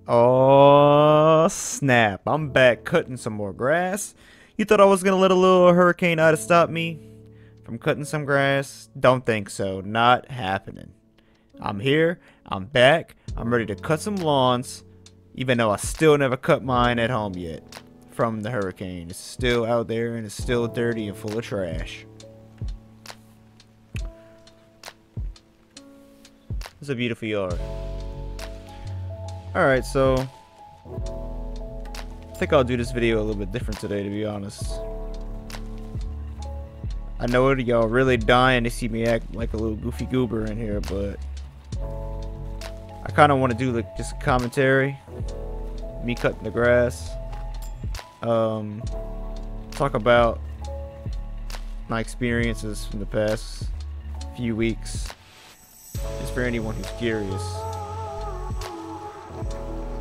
Oh, snap. I'm back cutting some more grass. You thought I was gonna let a little Hurricane Ida stop me from cutting some grass? Don't think so. Not happening. I'm here. I'm back. I'm ready to cut some lawns, even though I still never cut mine at home yet from the hurricane. It's still out there and it's still dirty and full of trash. It's a beautiful yard. Alright, so I think I'll do this video a little bit different today, to be honest. I know y'all really dying to see me act like a little goofy goober in here, but I kind of want to do like just a commentary, me cutting the grass, talk about my experiences from the past few weeks, just for anyone who's curious.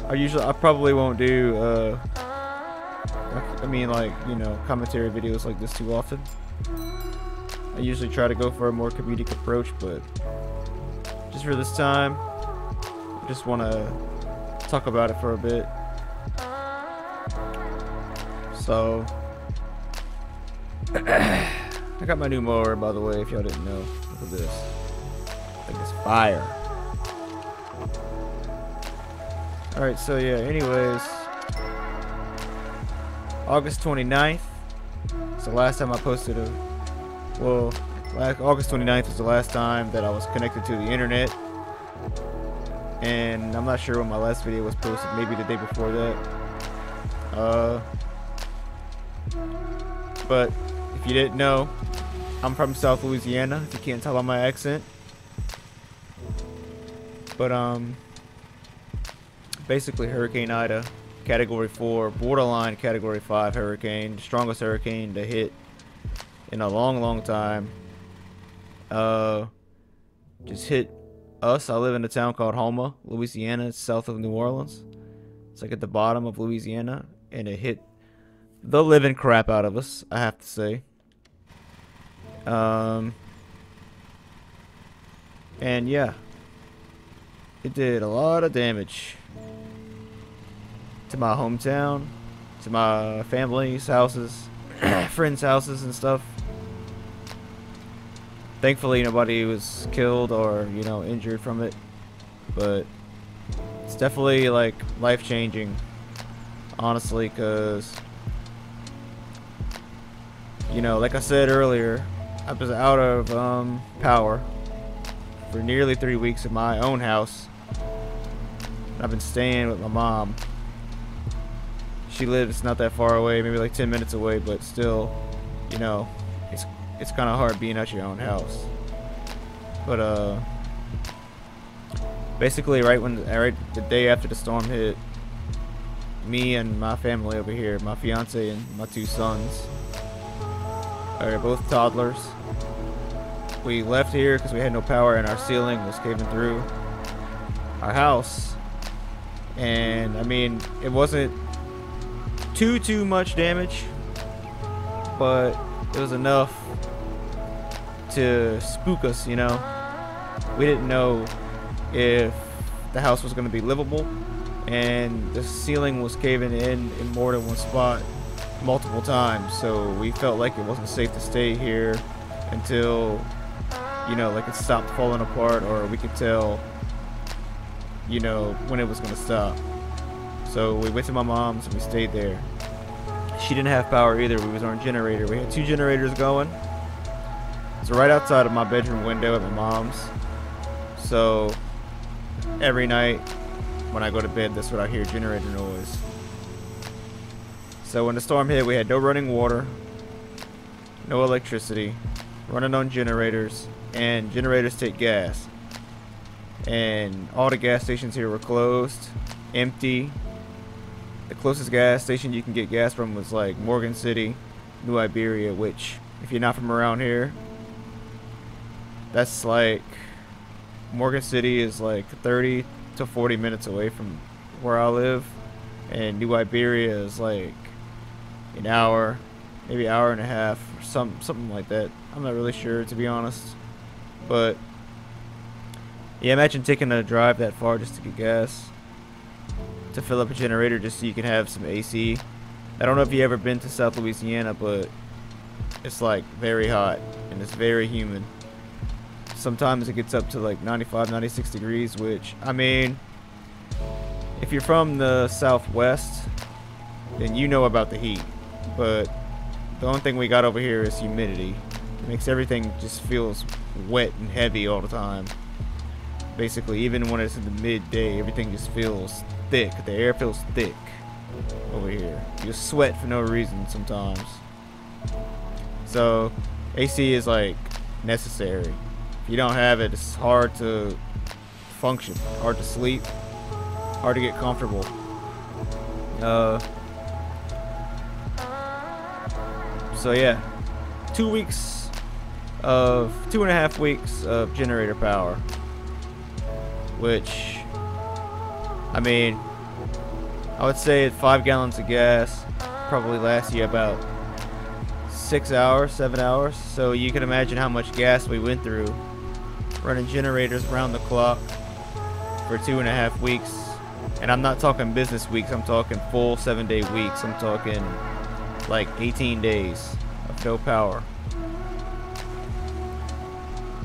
I probably won't do commentary videos like this too often. I usually try to go for a more comedic approach, but just for this time, I just want to talk about it for a bit. So I got my new mower, by the way, if y'all didn't know. Look at this. I think it's fire. Alright, so yeah, anyways, August 29th is the last time I posted August 29th was the last time that I was connected to the internet, and I'm not sure when my last video was posted, maybe the day before that. But if you didn't know, I'm from South Louisiana, if you can't tell by my accent. But basically Hurricane Ida, Category 4, borderline Category 5 hurricane, the strongest hurricane to hit in a long time. Just hit us. I live in a town called Houma, Louisiana. It's south of New Orleans. It's like at the bottom of Louisiana, and it hit the living crap out of us, I have to say. And yeah, it did a lot of damage to my hometown, to my family's houses, friends' houses and stuff. Thankfully, nobody was killed or, injured from it, but it's definitely like life-changing, honestly, because, like I said earlier, I was out of power for nearly 3 weeks at my own house. I've been staying with my mom. She lives not that far away, maybe like 10 minutes away, but still, it's kind of hard being at your own house. But basically right the day after the storm hit, me and my family over here, my fiance and my 2 sons, are both toddlers. We left here because we had no power and our ceiling was caving through our house. And I mean, it wasn't too much damage, but it was enough to spook us. We didn't know if the house was going to be livable, and the ceiling was caving in more than one spot multiple times, so we felt like it wasn't safe to stay here until like it stopped falling apart, or we could tell when it was going to stop. So we went to my mom's and we stayed there. She didn't have power either. We was on a generator. We had 2 generators going. It's right outside of my bedroom window at my mom's. So every night when I go to bed, that's what I hear, generator noise. So when the storm hit, we had no running water, no electricity, running on generators, and generators take gas. And all the gas stations here were closed, empty. The closest gas station you can get gas from was like Morgan City, New Iberia, which, if you're not from around here, that's like, Morgan City is like 30 to 40 minutes away from where I live, and New Iberia is like an hour, maybe hour and a half, or something like that. I'm not really sure, to be honest. But yeah, imagine taking a drive that far just to get gas. to fill up a generator just so you can have some AC. I don't know if you ever been to South Louisiana, but it's like very hot and it's very humid. Sometimes it gets up to like 95, 96 degrees, which, I mean, if you're from the Southwest, then you know about the heat. But the only thing we got over here is humidity. It makes everything just feels wet and heavy all the time. Basically, even when it's in the midday, everything just feels thick. The air feels thick over here. You sweat for no reason sometimes. So AC is like necessary. If you don't have it, it's hard to function, hard to sleep, hard to get comfortable. So yeah, 2.5 weeks of generator power, which, I mean, I would say at 5 gallons of gas probably lasts you about 6 hours, 7 hours. So you can imagine how much gas we went through running generators around the clock for 2.5 weeks. And I'm not talking business weeks, I'm talking full 7-day weeks. I'm talking like 18 days of no power.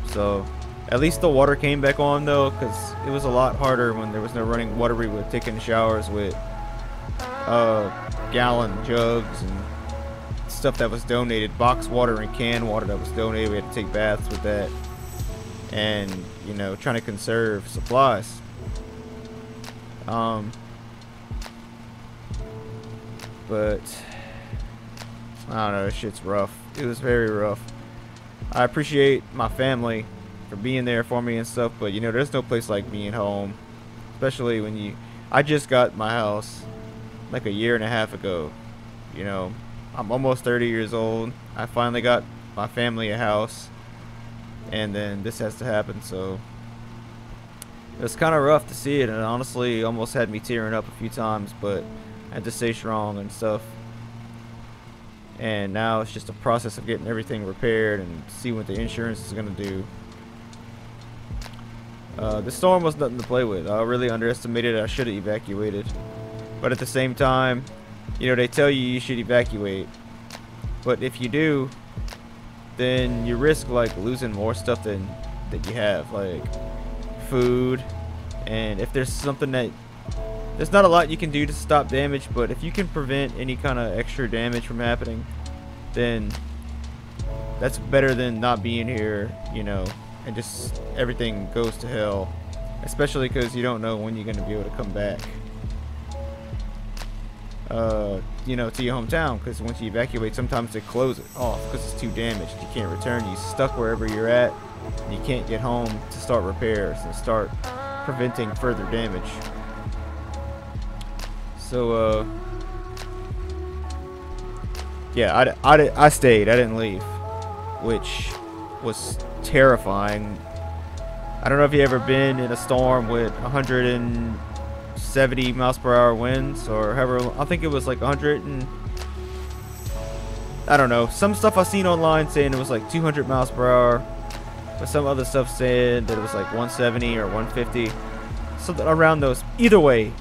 So at least the water came back on though, because it was a lot harder when there was no running water. We were taking showers with gallon jugs and stuff that was donated, box water and can water that was donated. We had to take baths with that, and you know, trying to conserve supplies. But I don't know, this shit's rough. It was very rough. I appreciate my family for being there for me and stuff, but you know, there's no place like being home, especially when I just got my house like a year and a half ago. You know, I'm almost 30 years old. I finally got my family a house, and then this has to happen. So it was kind of rough to see it, and honestly almost had me tearing up a few times, but I had to stay strong and stuff. And now it's just a process of getting everything repaired and see what the insurance is going to do. The storm was nothing to play with. I really underestimated it. I should have evacuated. But at the same time, you know, they tell you should evacuate. But if you do, then you risk like losing more stuff than you have, like food. And if there's something that, there's not a lot you can do to stop damage, but if you can prevent any kind of extra damage from happening, then that's better than not being here, you know, and just everything goes to hell. Especially because you don't know when you're going to be able to come back, you know, to your hometown. Because once you evacuate, sometimes they close it off because it's too damaged. You can't return. You're stuck wherever you're at, and you can't get home to start repairs and start preventing further damage. So yeah, I stayed. I didn't leave, which was terrifying. I don't know if you ever been in a storm with 170 miles per hour winds, or however. I think it was like 100 and I don't know. Some stuff I seen online saying it was like 200 miles per hour, but some other stuff said that it was like 170 or 150, something around those. Either way,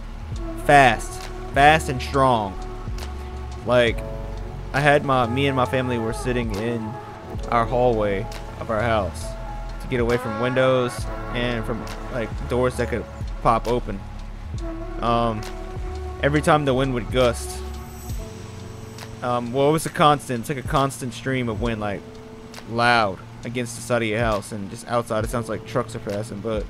fast and strong. Like, I had me and my family were sitting in our hallway of our house to get away from windows and from like doors that could pop open. Every time the wind would gust, well, it was a constant. It's like a constant stream of wind, like loud against the side of your house, and just outside it sounds like trucks are passing. But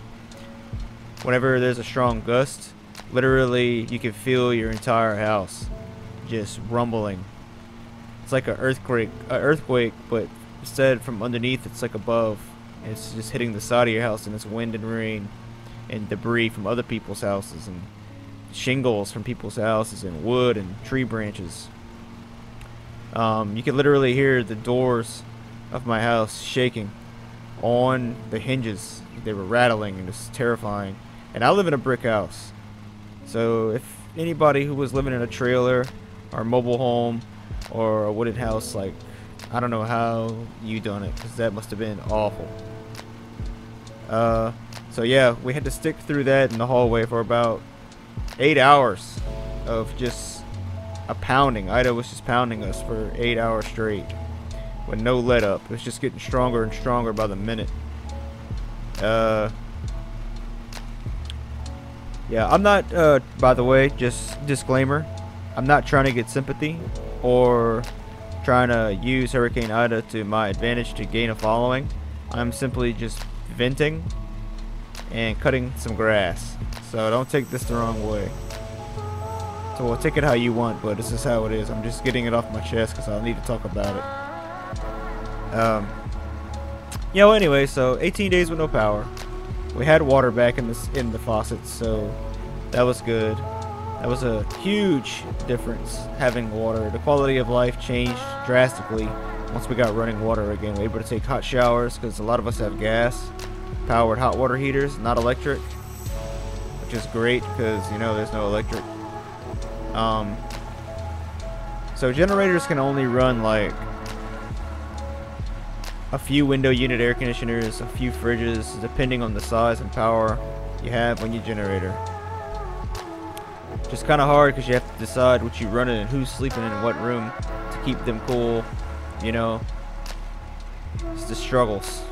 whenever there's a strong gust, literally you can feel your entire house just rumbling. It's like an earthquake, but instead from underneath, it's like above. It's just hitting the side of your house, and it's wind and rain and debris from other people's houses, and shingles from people's houses, and wood and tree branches. You could literally hear the doors of my house shaking on the hinges. They were rattling, and it's terrifying. And I live in a brick house, so if anybody who was living in a trailer or a mobile home or a wooden house, like, I don't know how you done it, because that must have been awful. So yeah, we had to stick through that in the hallway for about 8 hours of just a pounding. Ida was just pounding us for 8 hours straight with no let up. It was just getting stronger and stronger by the minute. Yeah, I'm not, by the way, just disclaimer, I'm not trying to get sympathy or trying to use Hurricane Ida to my advantage to gain a following. I'm simply just venting and cutting some grass. So don't take this the wrong way. So we'll take it how you want, but this is how it is. I'm just getting it off my chest because I need to talk about it. Yeah, well, anyway, so 18 days with no power. We had water back in the faucets, so that was good. That was a huge difference, having water. The quality of life changed drastically once we got running water again. We were able to take hot showers because a lot of us have gas powered hot water heaters, not electric, which is great because, you know, there's no electric. So generators can only run like a few window unit air conditioners, a few fridges, depending on the size and power you have on your generator. Just kind of hard because you have to decide what you run it and who's sleeping in what room to keep them cool, you know. It's the struggles.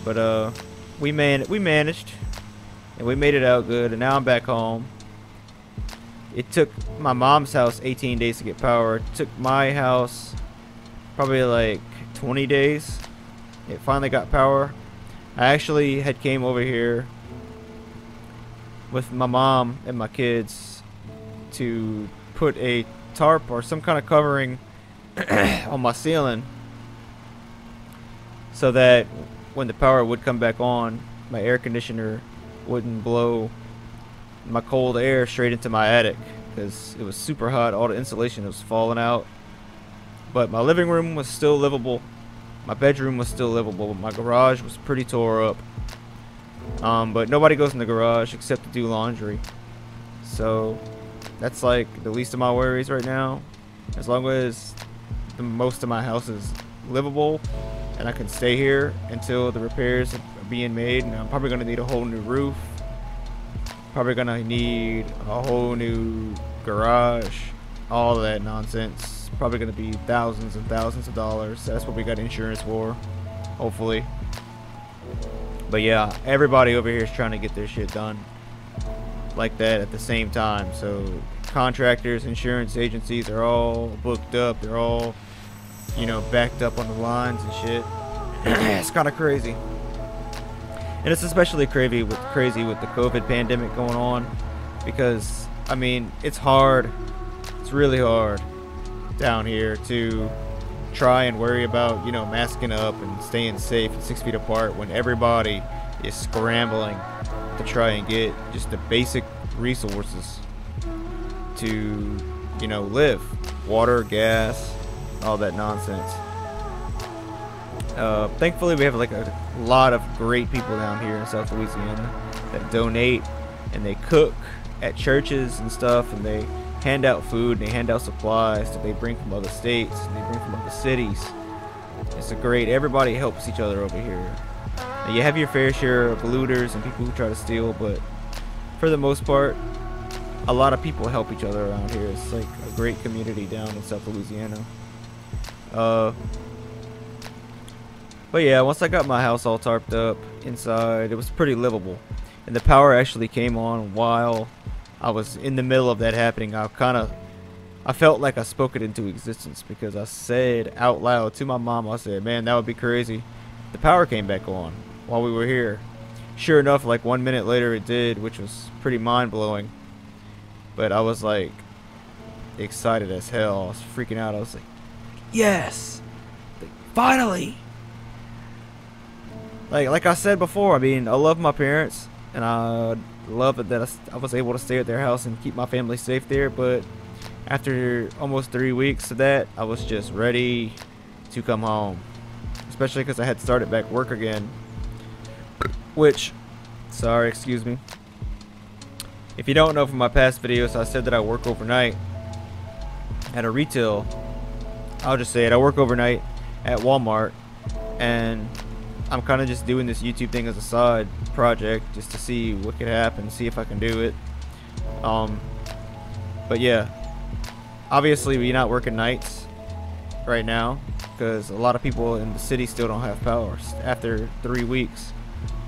But we managed and we made it out good, and now I'm back home. It took my mom's house 18 days to get power. It took my house probably like 20 days. It finally got power. I actually had came over here with my mom and my kids to put a tarp or some kind of covering on my ceiling so that when the power would come back on, my air conditioner wouldn't blow my cold air straight into my attic because it was super hot. All the insulation was falling out. But my living room was still livable. My bedroom was still livable. My garage was pretty tore up. But nobody goes in the garage except to do laundry. So that's like the least of my worries right now. As long as the most of my house is livable and I can stay here until the repairs are being made. And I'm probably going to need a whole new roof. Probably going to need a whole new garage. All of that nonsense. Probably going to be thousands and thousands of dollars. That's what we got insurance for, hopefully. But yeah, everybody over here is trying to get their shit done like that at the same time. So contractors, insurance agencies are all booked up. They're all, you know, backed up on the lines and shit. It's kind of crazy. And it's especially crazy with the COVID pandemic going on, because I mean, it's hard. It's really hard down here to try and worry about, you know, masking up and staying safe and 6 feet apart when everybody is scrambling to try and get just the basic resources to, you know, live. Water, gas, all that nonsense. Thankfully we have like a lot of great people down here in South Louisiana that donate and they cook at churches and stuff, and they hand out food and they hand out supplies that they bring from other states and they bring from other cities. It's a great, everybody helps each other over here. Now, you have your fair share of looters and people who try to steal, but for the most part, a lot of people help each other around here. It's like a great community down in South Louisiana. But yeah, once I got my house all tarped up inside, it was pretty livable. And the power actually came on while I was in the middle of that happening. I felt like I spoke it into existence, because I said out loud to my mom, I said, man, that would be crazy. The power came back on while we were here. Sure enough, like 1 minute later it did, which was pretty mind-blowing. But I was like excited as hell. I was freaking out. I was like, yes, finally. Like I said before, I mean, I love my parents, and I love it that I was able to stay at their house and keep my family safe there. But after almost 3 weeks of that, I was just ready to come home, especially because I had started back work again, which, sorry, excuse me, if you don't know from my past videos, I said that I work overnight at a retail, I'll just say it, I work overnight at Walmart, and I'm kind of just doing this YouTube thing as a side project just to see what could happen, see if I can do it. But yeah, obviously we're not working nights right now because a lot of people in the city still don't have power after 3 weeks.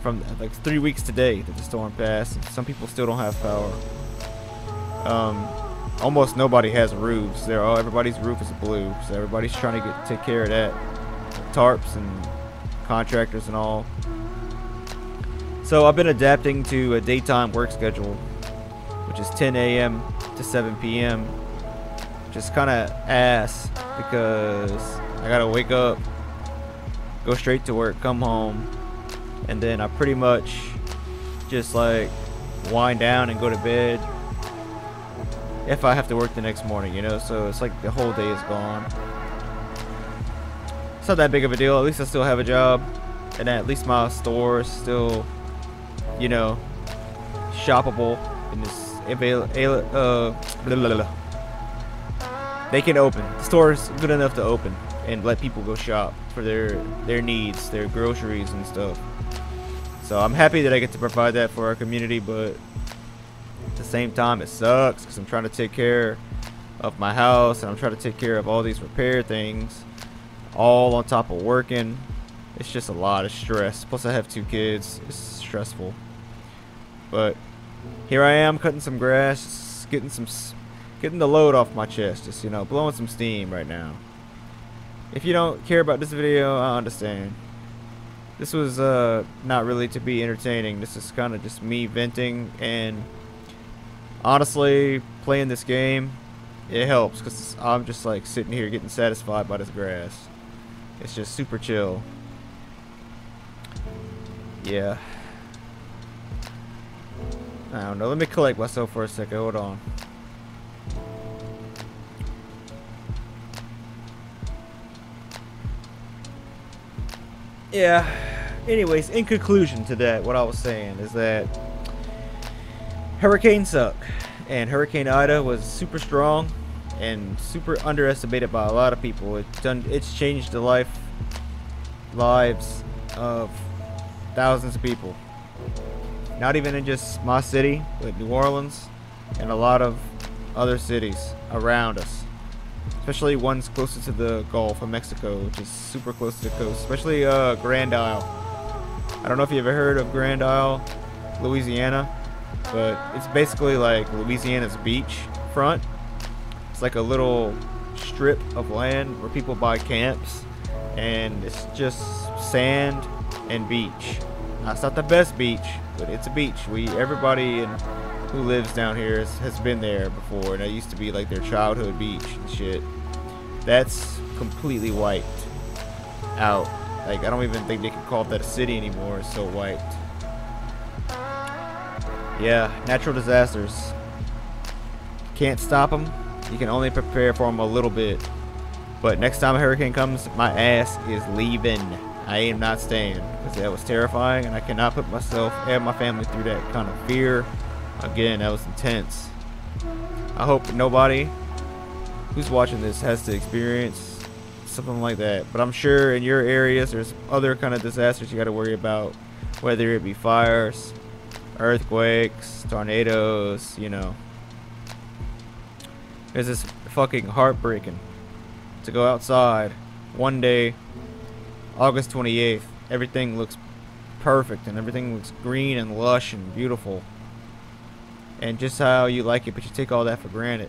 From like 3 weeks today that the storm passed, some people still don't have power. Almost nobody has roofs. Everybody's roof is blue, so everybody's trying to take care of that. Tarps and contractors and all. So I've been adapting to a daytime work schedule, which is 10 a.m. to 7 p.m. Just kind of ass because I gotta wake up, go straight to work, come home, and then I pretty much just like wind down and go to bed if I have to work the next morning, you know. So it's like the whole day is gone. It's not that big of a deal. At least I still have a job, and at least my store is still, you know, shoppable and is they can open. The store is good enough to open and let people go shop for their needs, their groceries and stuff. So I'm happy that I get to provide that for our community, but at the same time it sucks because I'm trying to take care of my house and I'm trying to take care of all these repair things, all on top of working. It's just a lot of stress. Plus I have 2 kids. It's stressful. But here I am cutting some grass, getting the load off my chest, just, you know, blowing some steam right now. If you don't care about this video, I understand. This was not really to be entertaining. This is kind of just me venting, and honestly, playing this game, it helps because I'm just like sitting here getting satisfied by this grass. It's just super chill. Yeah. I don't know. Let me collect myself for a second. Hold on. Yeah. Anyways, in conclusion to that, what I was saying is that hurricanes suck, and Hurricane Ida was super strong and super underestimated by a lot of people. It's changed the lives of thousands of people. Not even in just my city, but New Orleans and a lot of other cities around us. Especially ones closer to the Gulf of Mexico, which is super close to the coast. Especially Grand Isle. I don't know if you ever heard of Grand Isle, Louisiana, but it's basically like Louisiana's beach front. It's like a little strip of land where people buy camps, and it's just sand and beach. Now, it's not the best beach, but it's a beach. Everybody who lives down here has been there before, and it used to be like their childhood beach and shit. That's completely wiped out. Like, I don't even think they can call that a city anymore. It's so wiped. Yeah, natural disasters. Can't stop them. You can only prepare for them a little bit. But next time a hurricane comes, my ass is leaving. I am not staying, because that was terrifying, and I cannot put myself and my family through that kind of fear. Again, that was intense. I hope nobody who's watching this has to experience something like that. But I'm sure in your areas there's other kind of disasters you got to worry about, whether it be fires, earthquakes, tornadoes, you know. It's just fucking heartbreaking to go outside one day, August 28th, everything looks perfect and everything looks green and lush and beautiful and just how you like it, but you take all that for granted.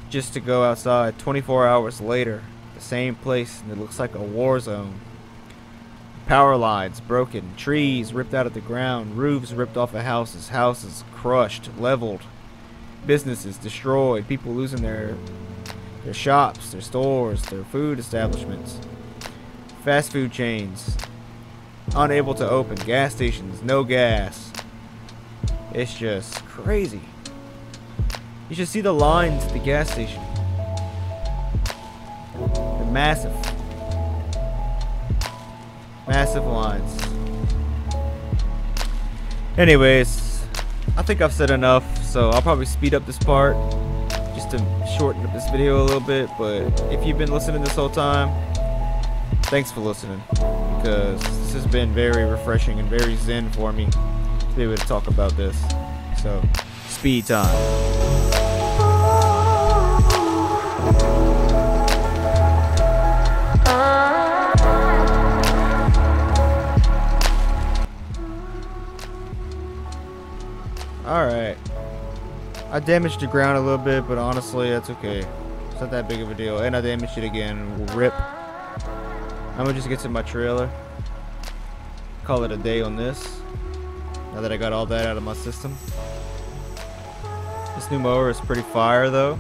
Just to go outside 24 hours later, the same place, and it looks like a war zone. Power lines broken, trees ripped out of the ground, roofs ripped off of houses, houses crushed, leveled, businesses destroyed, people losing their shops, their stores, their food establishments, fast food chains unable to open, gas stations, no gas. It's just crazy. You should see the lines at the gas station. They're massive. Massive lines. Anyways, I think I've said enough, so I'll probably speed up this part just to shorten up this video a little bit. But if you've been listening this whole time, thanks for listening. because this has been very refreshing and very zen for me to be able to talk about this. So, speed time. Alright. I damaged the ground a little bit, but honestly, that's okay. It's not that big of a deal. And I damaged it again. Rip. I'm gonna just get to my trailer. Call it a day on this. Now that I got all that out of my system. This new mower is pretty fire though.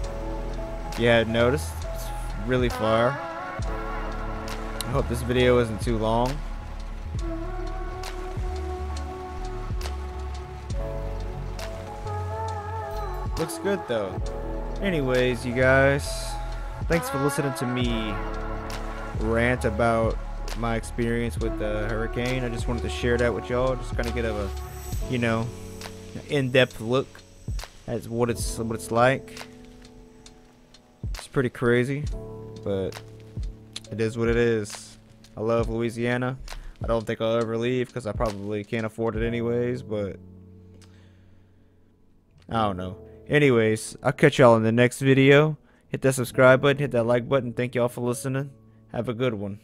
If you hadn't noticed, it's really fire. I hope this video isn't too long. Looks good though. Anyways, you guys, thanks for listening to me rant about my experience with the hurricane. I just wanted to share that with y'all, just kind of get a, you know, in-depth look at what it's like. It's pretty crazy, but it is what it is. I love Louisiana. I don't think I'll ever leave because I probably can't afford it anyways, but I don't know. Anyways, I'll catch y'all in the next video. Hit that subscribe button, hit that like button. Thank y'all for listening. Have a good one.